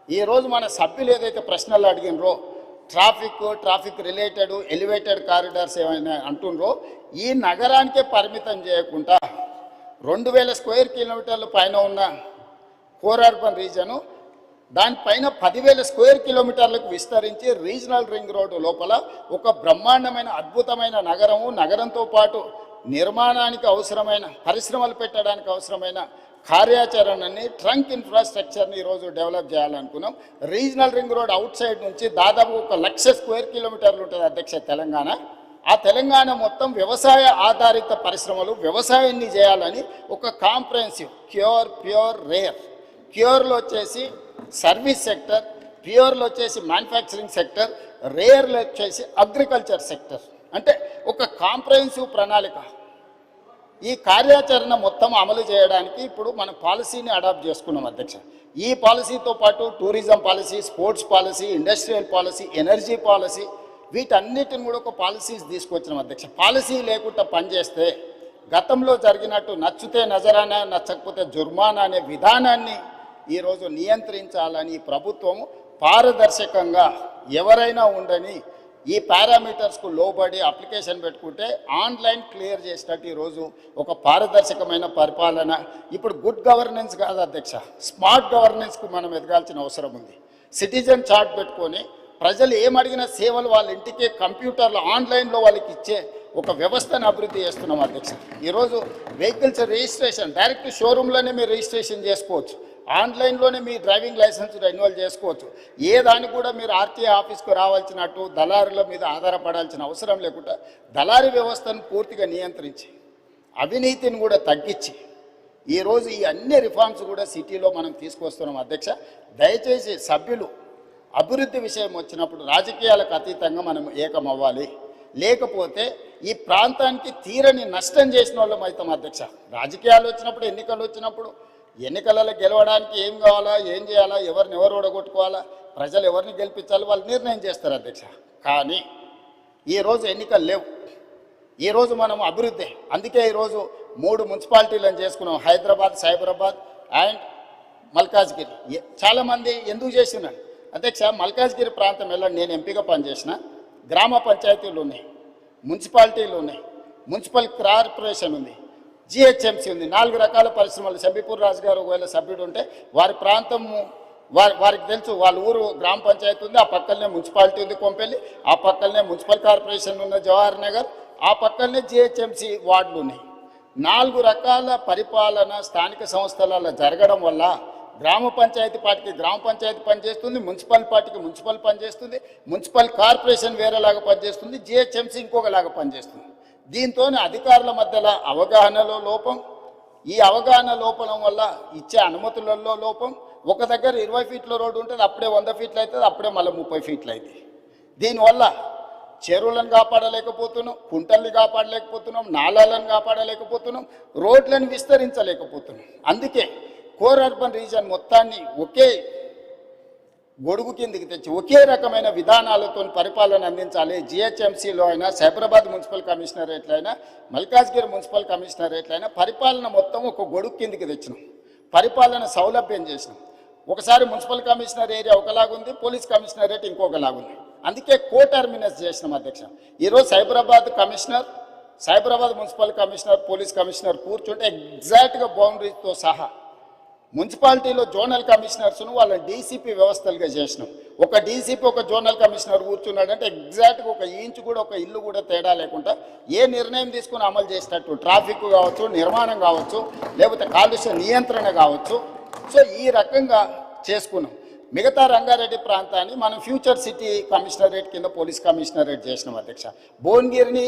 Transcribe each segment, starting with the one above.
ఈరోజు మన సభ్యులు ఏదైతే ప్రశ్నలు అడిగినరో ట్రాఫిక్ రిలేటెడ్ ఎలివేటెడ్ కారిడార్స్ ఏమైనా అంటుండ్రో ఈ నగరానికే పరిమితం చేయకుండా 2000 స్క్వేర్ కిలోమీటర్ల పైన ఉన్న కోర్ అర్బన్ రీజను దానిపైన 10,000 స్క్వేర్ కిలోమీటర్లకు విస్తరించి రీజనల్ రింగ్ రోడ్డు లోపల ఒక బ్రహ్మాండమైన అద్భుతమైన నగరంతో పాటు నిర్మాణానికి అవసరమైన పరిశ్రమలు పెట్టడానికి అవసరమైన కార్యాచరణని ట్రంక్ ఇన్ఫ్రాస్ట్రక్చర్ని ఈరోజు డెవలప్ చేయాలనుకున్నాం. Regional ring road outside నుంచి దాదాపు 1,00,000 స్క్వేర్ కిలోమీటర్లు ఉంటుంది అధ్యక్ష తెలంగాణ. ఆ తెలంగాణ మొత్తం వ్యవసాయ ఆధారిత పరిశ్రమలు వ్యవసాయాన్ని చేయాలని ఒక కాంప్రహెన్సివ్ ప్యూర్ రేర్ క్యూర్లో వచ్చేసి సర్వీస్ సెక్టర్, ప్యూర్లో వచ్చేసి మ్యానుఫ్యాక్చరింగ్ సెక్టర్, రేర్లో వచ్చేసి అగ్రికల్చర్ సెక్టర్, అంటే ఒక కాంప్రహెన్సివ్ ప్రణాళిక ఈ కార్యాచరణ మొత్తం అమలు చేయడానికి ఇప్పుడు మన పాలసీని అడాప్ట్ చేసుకున్నాం అధ్యక్ష. ఈ పాలసీతో పాటు tourism policy, sports policy, industrial policy, energy policy వీటన్నిటిని కూడా ఒక పాలసీస్ తీసుకొచ్చినాం అధ్యక్ష. పాలసీ లేకుండా పనిచేస్తే గతంలో జరిగినట్టు నచ్చితే నజరానా నచ్చకపోతే జుర్మానా అనే విధానాన్ని ఈరోజు నియంత్రించాలని ప్రభుత్వం పారదర్శకంగా ఎవరైనా ఉండని ఈ పారామీటర్స్కు లోబడి అప్లికేషన్ పెట్టుకుంటే ఆన్లైన్ క్లియర్ చేసినట్టు ఈరోజు ఒక పారదర్శకమైన పరిపాలన. ఇప్పుడు గుడ్ గవర్నెన్స్ కాదు అధ్యక్ష, స్మార్ట్ గవర్నెన్స్కు మనం ఎదగాల్సిన అవసరం ఉంది. సిటిజన్ చార్ట్ పెట్టుకొని ప్రజలు ఏమడిగిన సేవలు వాళ్ళ ఇంటికే కంప్యూటర్లో ఆన్లైన్లో వాళ్ళకి ఇచ్చే ఒక వ్యవస్థను అభివృద్ధి చేస్తున్నాం అధ్యక్ష. ఈరోజు వెహికల్స్ రిజిస్ట్రేషన్ డైరెక్ట్ షోరూంలోనే మీరు రిజిస్ట్రేషన్ చేసుకోవచ్చు, ఆన్లైన్లోనే మీ డ్రైవింగ్ లైసెన్స్ రెన్యువల్ చేసుకోవచ్చు. ఏ దానికి కూడా మీరు ఆర్టీఐ ఆఫీస్కు రావాల్సినట్టు దళారుల మీద ఆధారపడాల్సిన అవసరం లేకుండా దళారీ వ్యవస్థను పూర్తిగా నియంత్రించి అవినీతిని కూడా తగ్గించి ఈరోజు ఈ అన్ని రిఫార్మ్స్ కూడా సిటీలో మనం తీసుకొస్తున్నాం అధ్యక్ష. దయచేసి సభ్యులు అభివృద్ధి విషయం వచ్చినప్పుడు రాజకీయాలకు అతీతంగా మనం ఏకమవ్వాలి, లేకపోతే ఈ ప్రాంతానికి తీరని నష్టం చేసిన వాళ్ళం అవుతాం అధ్యక్ష. రాజకీయాలు వచ్చినప్పుడు ఎన్నికలు వచ్చినప్పుడు ఎన్నికలలో గెలవడానికి ఏం కావాలా, ఏం చేయాలా, ఎవరిని ఓడగొట్టుకోవాలా, ప్రజలు ఎవరిని గెలిపించాలి వాళ్ళు నిర్ణయం చేస్తారు అధ్యక్ష. కానీ ఈరోజు ఎన్నికలు లేవు, ఈరోజు మనం అభివృద్ధి. అందుకే ఈరోజు 3 మున్సిపాలిటీలను చేసుకున్నాం, హైదరాబాద్, సైబరాబాద్ అండ్ మల్కాజ్గిరి. చాలామంది ఎందుకు చేసినారు అధ్యక్ష, మల్కాజ్గిరి ప్రాంతం వెళ్ళండి, నేను ఎంపీగా పనిచేసిన గ్రామ పంచాయతీలు ఉన్నాయి, మున్సిపాలిటీలు ఉన్నాయి, మున్సిపల్ కార్పొరేషన్ ఉంది, జిహెచ్ఎంసీ ఉంది, 4 రకాల పరిశ్రమలు. శంబీపూర్ రాజు గారు ఒకవేళ సభ్యుడు ఉంటే వారి ప్రాంతము వారికి తెలుసు, వాళ్ళ ఊరు గ్రామ పంచాయతీ ఉంది, ఆ పక్కనే మున్సిపాలిటీ ఉంది కొంపెల్లి, ఆ పక్కనే మున్సిపల్ కార్పొరేషన్ ఉన్న జవహర్ నగర్, ఆ పక్కనే జిహెచ్ఎంసీ వార్డులు ఉన్నాయి. 4 రకాల పరిపాలన స్థానిక సంస్థలలో జరగడం వల్ల గ్రామ పంచాయతీ పార్టీకి గ్రామ పంచాయతీ పనిచేస్తుంది, మున్సిపల్ పార్టీకి మున్సిపల్ పనిచేస్తుంది, మున్సిపల్ కార్పొరేషన్ వేరేలాగా పనిచేస్తుంది, జిహెచ్ఎంసీ ఇంకొకలాగా పనిచేస్తుంది. దీంతో అధికారుల మధ్యలో అవగాహనలో లోపం, ఈ అవగాహన లోపం వల్ల ఇచ్చే అనుమతులలో లోపం. ఒక దగ్గర 20 ఫీట్ల రోడ్డు ఉంటుంది, అప్పుడే 100 ఫీట్లు అవుతుంది, అప్పుడే మళ్ళీ 30 ఫీట్లు అవుతుంది. దీనివల్ల చెరువులను కాపాడలేకపోతున్నాం, కుంటల్ని కాపాడలేకపోతున్నాం, నాళాలను కాపాడలేకపోతున్నాం, రోడ్లను విస్తరించలేకపోతున్నాం. అందుకే కోర్ అర్బన్ రీజన్ మొత్తాన్ని ఒకే గొడుగు కిందికి తెచ్చి ఒకే రకమైన విధానాలతో పరిపాలన అందించాలి. జిహెచ్ఎంసీలో అయినా, సైబరాబాద్ మున్సిపల్ కమిషనరేట్లో అయినా, మల్కాజ్గిరి మున్సిపల్ కమిషనరేట్లో అయినా పరిపాలన మొత్తం ఒక గొడుగు కిందికి తెచ్చినాం, పరిపాలన సౌలభ్యం చేసినాం. ఒకసారి మున్సిపల్ కమిషనర్ ఏరియా ఒకలాగుంది, పోలీస్ కమిషనరేట్ ఇంకొకలాగుంది. అందుకే కోటర్మినస్ చేసినాం అధ్యక్ష. ఈరోజు Cyberabad municipal commissioner, police commissioner కూర్చుంటే ఎగ్జాక్ట్గా బౌండరీతో సహా మున్సిపాలిటీలో జోనల్ కమిషనర్స్ను వాళ్ళని డీసీపీ వ్యవస్థలుగా చేసినాం. ఒక డీసీపీ ఒక జోనల్ కమిషనర్ కూర్చున్నాడంటే ఎగ్జాక్ట్గా 1 ఇంచు కూడా 1 ఇల్లు కూడా తేడా లేకుండా ఏ నిర్ణయం తీసుకుని అమలు చేసినట్టు, ట్రాఫిక్ కావచ్చు, నిర్మాణం కావచ్చు, లేకపోతే కాలుష్య నియంత్రణ కావచ్చు. సో ఈ రకంగా చేసుకున్నాం. మిగతా రంగారెడ్డి ప్రాంతాన్ని మనం ఫ్యూచర్ సిటీ కమిషనరేట్ కింద పోలీస్ కమిషనరేట్ చేసినాం అధ్యక్ష. భువనగిరిని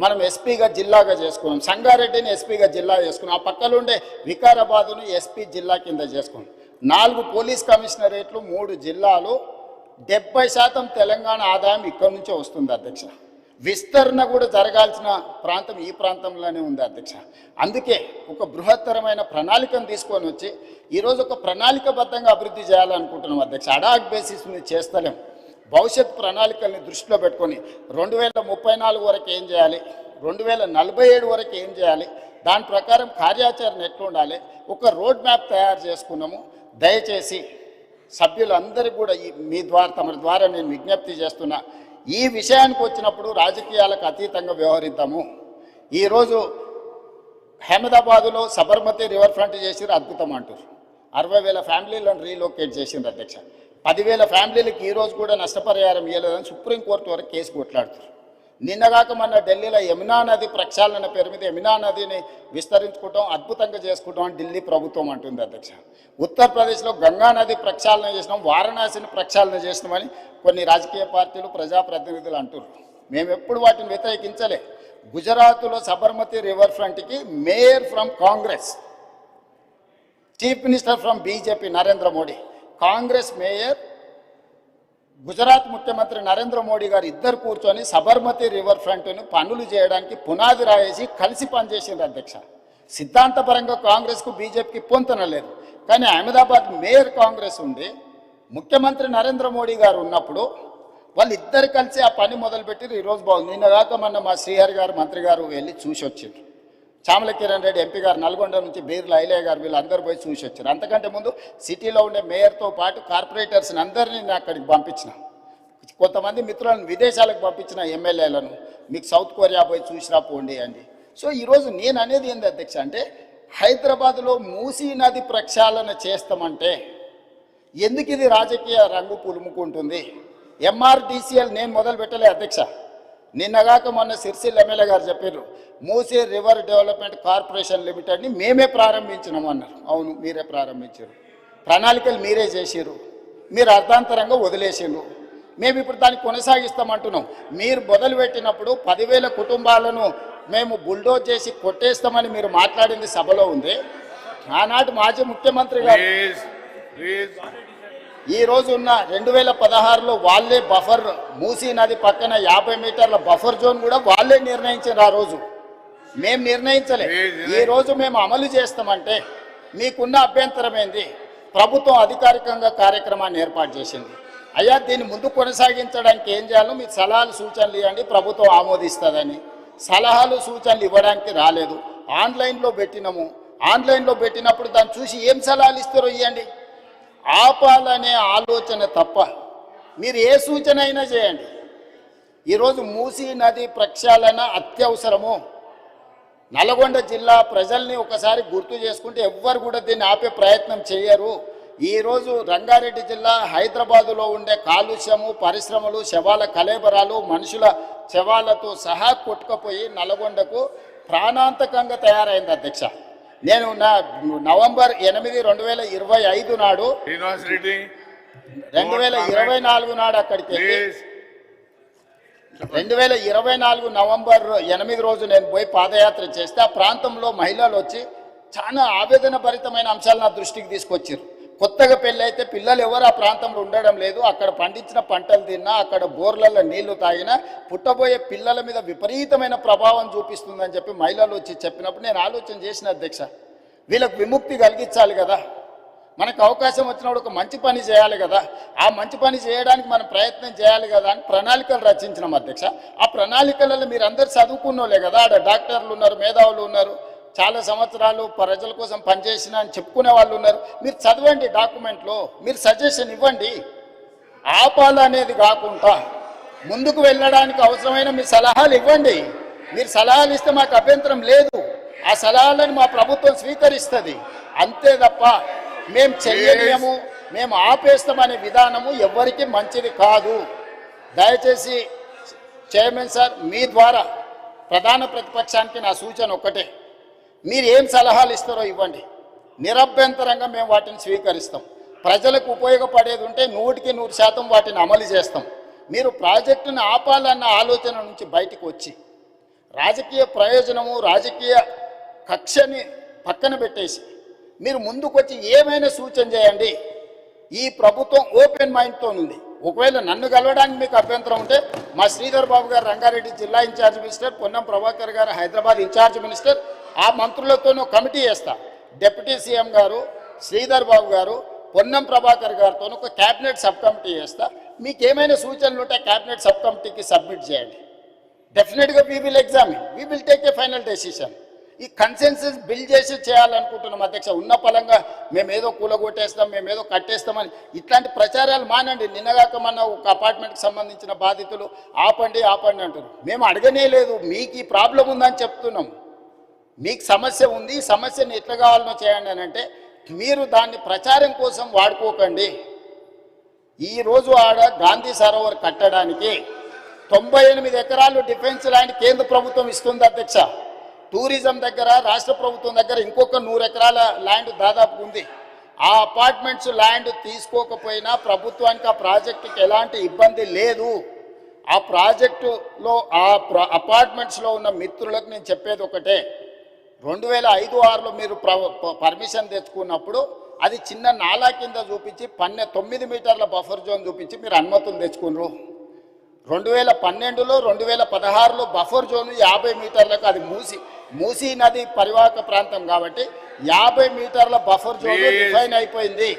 మనం ఎస్పీగా జిల్లాగా చేసుకున్నాం, సంగారెడ్డిని ఎస్పీగా జిల్లా చేసుకున్నాం, ఆ పక్కన ఉండే వికారాబాదును ఎస్పీ జిల్లా కింద చేసుకున్నాం. 4 పోలీస్ కమిషనరేట్లు, 3 జిల్లాలు, 70% తెలంగాణ ఆదాయం ఇక్కడి నుంచే వస్తుంది అధ్యక్ష. విస్తరణ కూడా జరగాల్సిన ప్రాంతం ఈ ప్రాంతంలోనే ఉంది అధ్యక్ష. అందుకే ఒక బృహత్తరమైన ప్రణాళికను తీసుకొని వచ్చి ఈరోజు ఒక ప్రణాళికబద్ధంగా అభివృద్ధి చేయాలనుకుంటున్నాం అధ్యక్ష. అడాక్ బేసిస్ మీద చేస్తలేం. భవిష్యత్ ప్రణాళికల్ని దృష్టిలో పెట్టుకొని 2034 వరకు ఏం చేయాలి, 2047 వరకు ఏం చేయాలి, దాని ప్రకారం కార్యాచరణ ఎట్లా ఉండాలి ఒక రోడ్ మ్యాప్ తయారు చేసుకున్నాము. దయచేసి సభ్యులందరికీ కూడా మీ ద్వారా తమ ద్వారా నేను విజ్ఞప్తి చేస్తున్నా, ఈ విషయానికి వచ్చినప్పుడు రాజకీయాలకు అతీతంగా వ్యవహరిద్దాము. ఈరోజు అహ్మదాబాదులో సబర్మతి రివర్ ఫ్రంట్ చేసిరు, అద్భుతం అంటారు. 60,000 ఫ్యామిలీలను రీలొకేట్ చేసింది అధ్యక్ష. 10,000 ఫ్యామిలీలకు ఈరోజు కూడా నష్టపరిహారం ఇవ్వలేదని సుప్రీంకోర్టు వరకు కేసు కొట్లాడుతారు. నిన్నగాక మొన్న ఢిల్లీలో యమునా నది ప్రక్షాళన పేరు మీద యమునా నదిని విస్తరించుకోవటం, అద్భుతంగా చేసుకుంటాం అని ఢిల్లీ ప్రభుత్వం అంటుంది అధ్యక్ష. ఉత్తరప్రదేశ్లో గంగా నది ప్రక్షాళన చేసినాం, వారణాసిని ప్రక్షాళన చేసినామని కొన్ని రాజకీయ పార్టీలు ప్రజాప్రతినిధులు అంటున్నారు. మేము ఎప్పుడు వాటిని వ్యతిరేకించలే. గుజరాత్లో సబర్మతి రివర్ ఫ్రంట్కి mayor from Congress, chief minister from BJP Narendra Modi, Congress mayor, Gujarat ముఖ్యమంత్రి నరేంద్ర మోడీ గారు ఇద్దరు కూర్చొని సబర్మతి రివర్ ఫ్రంట్ను పనులు చేయడానికి పునాది రాయేసి కలిసి పనిచేసింది అధ్యక్ష. సిద్ధాంతపరంగా కాంగ్రెస్కు బీజేపీకి పొంతన లేదు. కానీ అహ్మదాబాద్ మేయర్ కాంగ్రెస్ ఉండి ముఖ్యమంత్రి నరేంద్ర మోడీ గారు ఉన్నప్పుడు వాళ్ళిద్దరు కలిసి ఆ పని మొదలుపెట్టి ఈరోజు బాగుంది. నిన్నగాక మొన్న మా శ్రీహరి గారు మంత్రి గారు వెళ్ళి చూసి వచ్చిండ్రు. చామల కిరణ్ రెడ్డి ఎంపీ గారు నల్గొండ నుంచి బీర్ల ఐలయ్య గారు వీళ్ళందరూ పోయి చూసి వచ్చారు. అంతకంటే ముందు సిటీలో ఉండే మేయర్తో పాటు కార్పొరేటర్స్ని అందరినీ నేను అక్కడికి పంపించిన, కొంతమంది మిత్రులను విదేశాలకు పంపించిన ఎమ్మెల్యేలను, మీకు సౌత్ కొరియా పోయి చూసిరా పోండి అండి. సో ఈరోజు నేను అనేది ఏంది అధ్యక్ష అంటే, హైదరాబాద్లో మూసీ నది ప్రక్షాళన చేస్తామంటే ఎందుకు ఇది రాజకీయ రంగు పులుముకుంటుంది? ఎంఆర్డీసీఎల్ నేను మొదలు పెట్టలే అధ్యక్ష. నిన్నగాక మొన్న సిరిసిల్ల ఎమ్మెల్యే గారు చెప్పారు, మూసీ రివర్ డెవలప్మెంట్ కార్పొరేషన్ లిమిటెడ్ని మేమే ప్రారంభించినాము అన్నారు. అవును, మీరే ప్రారంభించారు, ప్రణాళికలు మీరే చేసారు, మీరు అర్థాంతరంగా వదిలేసారు. మేము ఇప్పుడు దాన్ని కొనసాగిస్తామంటున్నాం. మీరు మొదలుపెట్టినప్పుడు 10,000 కుటుంబాలను మేము బుల్డోజ్ చేసి కొట్టేస్తామని మీరు మాట్లాడింది సభలో ఉంది. ఆనాటి మాజీ ముఖ్యమంత్రి గారు ఈ రోజు ఉన్న 2016లో వాళ్ళే బఫర్, మూసీ నది పక్కన 50 మీటర్ల బఫర్ జోన్ కూడా వాళ్ళే నిర్ణయించారు. ఆ రోజు మేము నిర్ణయించలే. ఈ రోజు మేము అమలు చేస్తామంటే మీకున్న అభ్యంతరం ఏంది? ప్రభుత్వం అధికారికంగా కార్యక్రమాన్ని ఏర్పాటు చేసింది. అయ్యా, దీన్ని ముందు కొనసాగించడానికి ఏం చేయాలో మీకు సలహాలు సూచనలు ఇవ్వండి, ప్రభుత్వం ఆమోదిస్తుందని. సలహాలు సూచనలు ఇవ్వడానికి రాలేదు. ఆన్లైన్లో పెట్టినాము. ఆన్లైన్లో పెట్టినప్పుడు దాన్ని చూసి ఏం సలహాలు ఇస్తారో ఇవ్వండి. ఆపాలనే ఆలోచన తప్ప మీరు ఏ సూచన అయినా చేయండి. ఈరోజు మూసీ నది ప్రక్షాళన అత్యవసరము. నల్గొండ జిల్లా ప్రజల్ని ఒకసారి గుర్తు చేసుకుంటే ఎవ్వరు కూడా దీన్ని ఆపే ప్రయత్నం చేయరు. ఈరోజు రంగారెడ్డి జిల్లా హైదరాబాదులో ఉండే కాలుష్యము, పరిశ్రమలు, శవాల కలేబరాలు, మనుషుల శవాలతో సహా కొట్టుకుపోయి నల్గొండకు ప్రాణాంతకంగా తయారైంది అధ్యక్ష. నేను నవంబర్ 8, 2025 నాడు 2024 నాడు అక్కడికి వెళ్ళి 2024 నవంబర్ 8 రోజు నేను పోయి పాదయాత్ర చేస్తే ఆ ప్రాంతంలో మహిళలు వచ్చి చాలా ఆవేదన భరితమైన అంశాలు నా దృష్టికి తీసుకొచ్చారు. కొత్తగా పెళ్ళైతే పిల్లలు ఎవరు ఆ ప్రాంతంలో ఉండడం లేదు, అక్కడ పండించిన పంటలు తిన్నా, అక్కడ బోర్లలో నీళ్లు తాగినా పుట్టబోయే పిల్లల మీద విపరీతమైన ప్రభావం చూపిస్తుందని చెప్పి మహిళలు వచ్చి చెప్పినప్పుడు నేను ఆలోచన చేసిన అధ్యక్ష, వీళ్ళకు విముక్తి కలిగించాలి కదా, మనకు అవకాశం వచ్చినప్పుడు ఒక మంచి పని చేయాలి కదా, ఆ మంచి పని చేయడానికి మనం ప్రయత్నం చేయాలి కదా అని ప్రణాళికలు రచించినాం అధ్యక్ష. ఆ ప్రణాళికలలో మీరు అందరు చదువుకున్నోలే కదా, ఆడ డాక్టర్లు ఉన్నారు, మేధావులు ఉన్నారు, చాలా సంవత్సరాలు ప్రజల కోసం పనిచేసిన అని చెప్పుకునే వాళ్ళు ఉన్నారు. మీరు చదవండి, డాక్యుమెంట్లో మీరు సజెషన్ ఇవ్వండి. ఆపాలనేది కాకుండా ముందుకు వెళ్ళడానికి అవసరమైన మీ సలహాలు ఇవ్వండి. మీరు సలహాలు ఇస్తే మాకు అభ్యంతరం లేదు, ఆ సలహాలను మా ప్రభుత్వం స్వీకరిస్తుంది. అంతే తప్ప మేము చెయ్యలేము, మేము ఆపేస్తామనే విధానము ఎవరికి మంచిది కాదు. దయచేసి చైర్మన్ సార్, మీ ద్వారా ప్రధాన ప్రతిపక్షానికి నా సూచన ఒక్కటే, మీరు ఏం సలహాలు ఇస్తారో ఇవ్వండి, నిరభ్యంతరంగా మేము వాటిని స్వీకరిస్తాం. ప్రజలకు ఉపయోగపడేది ఉంటే 100% వాటిని అమలు చేస్తాం. మీరు ప్రాజెక్టును ఆపాలన్న ఆలోచన నుంచి బయటికి వచ్చి రాజకీయ ప్రయోజనము, రాజకీయ కక్షని పక్కన పెట్టేసి మీరు ముందుకు వచ్చి ఏమైనా సూచన చేయండి. ఈ ప్రభుత్వం ఓపెన్ మైండ్తో ఉంది. ఒకవేళ నన్ను కలవడానికి మీకు అభ్యంతరం ఉంటే మా శ్రీధర్ బాబు గారు రంగారెడ్డి జిల్లా ఇన్ఛార్జ్ మినిస్టర్, పొన్నం ప్రభాకర్ గారు హైదరాబాద్ ఇన్ఛార్జ్ మినిస్టర్, ఆ మంత్రులతోనూ కమిటీ వేస్తా. డిప్యూటీ సీఎం గారు, శ్రీధర్ బాబు గారు, పొన్నం ప్రభాకర్ గారితో ఒక క్యాబినెట్ సబ్ కమిటీ వేస్తా. మీకు ఏమైనా సూచనలు ఉంటే క్యాబినెట్ సబ్ కమిటీకి సబ్మిట్ చేయండి. డెఫినెట్గా we will examine, we will take a final decision. ఈ కన్సెన్సస్ బిల్డ్ చేసి చేయాలనుకుంటున్నాం అధ్యక్ష. ఉన్న పలంగా మేమేదో కూలగొట్టేస్తాం, మేమేదో కట్టేస్తామని ఇట్లాంటి ప్రచారాలు మానండి. నిన్నగాక మన ఒక అపార్ట్మెంట్కి సంబంధించిన బాధితులు ఆపండి ఆపండి అంటారు. మేము అడగనే లేదు, మీకు ఈ ప్రాబ్లం ఉందని చెప్తున్నాం. మీకు సమస్య ఉంది, ఈ సమస్యను ఎట్లా కావాలనో చేయండి అని అంటే మీరు దాన్ని ప్రచారం కోసం వాడుకోకండి. ఈరోజు ఆడ గాంధీ సరోవర్ కట్టడానికి 98 ఎకరాలు డిఫెన్స్ ల్యాండ్ కేంద్ర ప్రభుత్వం ఇస్తుంది అధ్యక్ష. టూరిజం దగ్గర రాష్ట్ర ప్రభుత్వం దగ్గర ఇంకొక 100 ఎకరాల ల్యాండ్ దాదాపు ఉంది. ఆ అపార్ట్మెంట్స్ ల్యాండ్ తీసుకోకపోయినా ప్రభుత్వానికి ఆ ప్రాజెక్టుకి ఎలాంటి ఇబ్బంది లేదు. ఆ ప్రాజెక్టులో అపార్ట్మెంట్స్లో ఉన్న మిత్రులకు నేను చెప్పేది ఒకటే, 2005-6లో మీరు పర్మిషన్ తెచ్చుకున్నప్పుడు అది చిన్న నాలా కింద చూపించి 9 మీటర్ల బఫర్ జోన్ చూపించి మీరు అనుమతులు తెచ్చుకున్నారు. 2012లో 2016లో బఫర్ జోన్ 50 మీటర్లకు, అది మూసీ నది పరివాహక ప్రాంతం కాబట్టి 50 మీటర్ల బఫర్ జోన్ డిఫైన్ అయిపోయింది.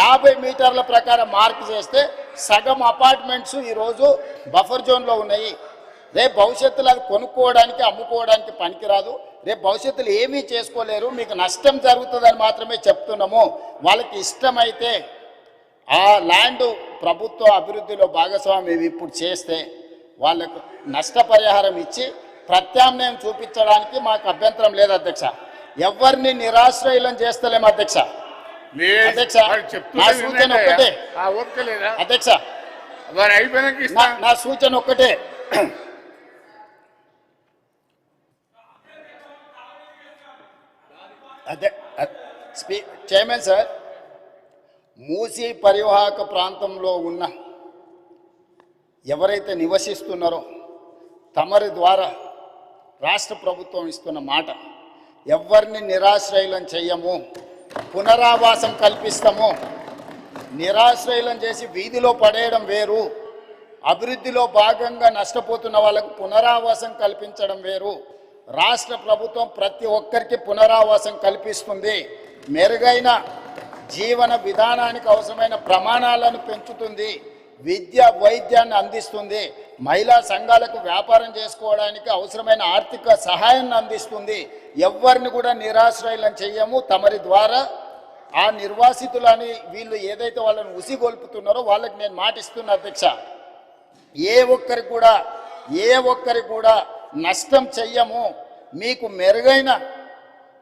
50 మీటర్ల ప్రకారం మార్క్ చేస్తే సగం అపార్ట్మెంట్స్ ఈరోజు బఫర్ జోన్లో ఉన్నాయి. రేపు భవిష్యత్తులో అది కొనుక్కోవడానికి అమ్ముకోవడానికి పనికిరాదు. రేపు భవిష్యత్తులో ఏమీ చేసుకోలేరు, మీకు నష్టం జరుగుతుందని మాత్రమే చెప్తున్నాము. వాళ్ళకి ఇష్టమైతే ఆ ల్యాండ్ ప్రభుత్వ అభివృద్ధిలో భాగస్వామ్యం ఇప్పుడు చేస్తే వాళ్ళకు నష్టపరిహారం ఇచ్చి ప్రత్యామ్నాయం చూపించడానికి మాకు అభ్యంతరం లేదు అధ్యక్ష. ఎవరిని నిరాశ్రయులం చేస్తలేము అధ్యక్ష. అధ్యక్ష నా సూచన ఒక్కటే అధ్యక్ష, నా సూచన ఒక్కటే, అదే చైర్మన్ సార్, మూసీ పరివాహక ప్రాంతంలో ఉన్న ఎవరైతే నివసిస్తున్నారో తమరి ద్వారా రాష్ట్ర ప్రభుత్వం ఇస్తున్న మాట, ఎవరిని నిరాశ్రయులం చెయ్యము, పునరావాసం కల్పిస్తాము. నిరాశ్రయులం చేసి వీధిలో పడేయడం వేరు, అభివృద్ధిలో భాగంగా నష్టపోతున్న వాళ్ళకు పునరావాసం కల్పించడం వేరు. రాష్ట్ర ప్రభుత్వం ప్రతి ఒక్కరికి పునరావాసం కల్పిస్తుంది, మెరుగైన జీవన విధానానికి అవసరమైన ప్రమాణాలను పెంచుతుంది, విద్య వైద్యాన్ని అందిస్తుంది, మహిళా సంఘాలకు వ్యాపారం చేసుకోవడానికి అవసరమైన ఆర్థిక సహాయాన్ని అందిస్తుంది. ఎవరిని కూడా నిరాశ్రయులం చెయ్యము. తమరి ద్వారా ఆ నిర్వాసితులని వీళ్ళు ఏదైతే వాళ్ళని ఉసిగొల్పుతున్నారో వాళ్ళకి నేను మాటిస్తున్నా అధ్యక్ష, ఏ ఒక్కరికి కూడా నష్టం చెయ్యము. మీకు మెరుగైన